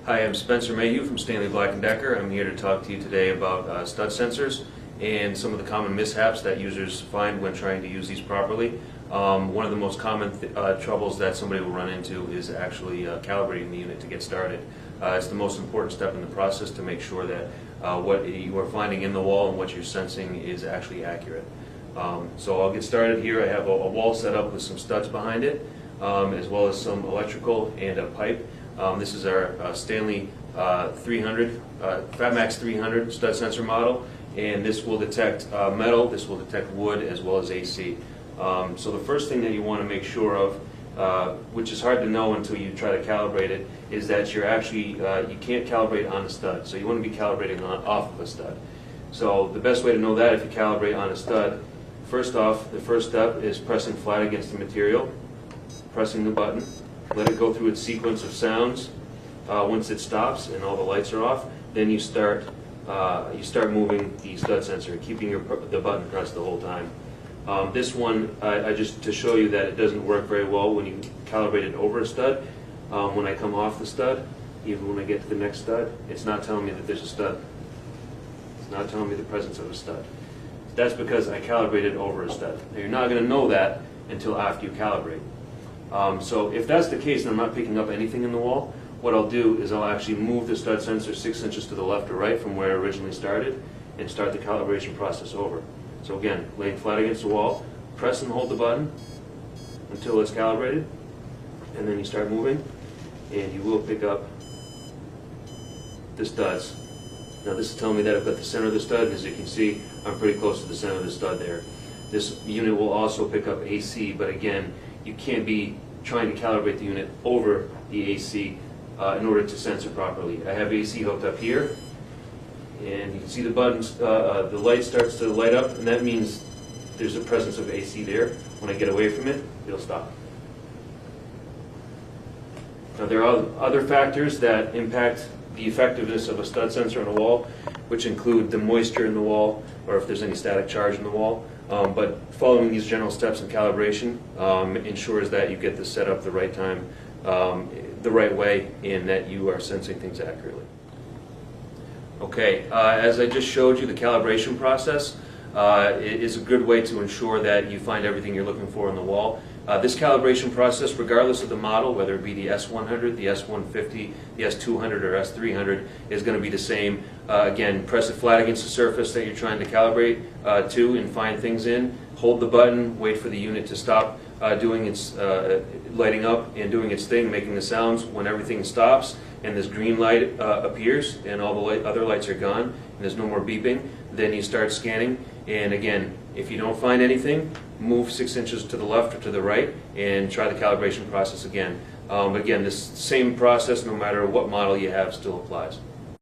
Hi, I'm Spencer Mayhew from Stanley Black & Decker. I'm here to talk to you today about stud sensors and some of the common mishaps that users find when trying to use these properly. One of the most common troubles that somebody will run into is actually calibrating the unit to get started. It's the most important step in the process to make sure that what you are finding in the wall and what you're sensing is actually accurate. So I'll get started here. I have a wall set up with some studs behind it, as well as some electrical and a pipe. This is our Stanley 300, FatMax 300 stud sensor model, and this will detect metal, this will detect wood, as well as AC. So the first thing that you want to make sure of, which is hard to know until you try to calibrate it, is that you're actually, you can't calibrate on a stud. So you want to be calibrating off of a stud. So the best way to know that, if you calibrate on a stud, first off, the first step is pressing flat against the material, pressing the button. Let it go through its sequence of sounds. Once it stops and all the lights are off, then you start moving the stud sensor, keeping the button pressed the whole time. This one, I just to show you that it doesn't work very well when you calibrate it over a stud. When I come off the stud, even when I get to the next stud, it's not telling me that there's a stud. It's not telling me the presence of a stud. That's because I calibrated over a stud. Now you're not going to know that until after you calibrate. So if that's the case and I'm not picking up anything in the wall, what I'll do is I'll actually move the stud sensor 6 inches to the left or right from where I originally started and start the calibration process over. So again, laying flat against the wall, press and hold the button until it's calibrated, and then you start moving, and you will pick up the studs. Now this is telling me that I've got the center of the stud, and as you can see, I'm pretty close to the center of the stud there. This unit will also pick up AC, but again, you can't be trying to calibrate the unit over the AC in order to sensor properly. I have AC hooked up here, and you can see the buttons, the light starts to light up, and that means there's a presence of AC there. When I get away from it, it'll stop. Now there are other factors that impact the effectiveness of a stud sensor on a wall, which include the moisture in the wall, or if there's any static charge in the wall. But following these general steps in calibration ensures that you get this set up the right time, the right way, and that you are sensing things accurately. Okay, as I just showed you, the calibration process is a good way to ensure that you find everything you're looking for on the wall. This calibration process, regardless of the model, whether it be the S100, the S150, the S200, or S300, is going to be the same. Again, press it flat against the surface that you're trying to calibrate to and find things in. Hold the button, wait for the unit to stop doing its lighting up and doing its thing, making the sounds. When everything stops and this green light appears and all the other lights are gone and there's no more beeping, then you start scanning. And again, if you don't find anything, move 6 inches to the left or to the right and try the calibration process again. Again, this same process, no matter what model you have, still applies.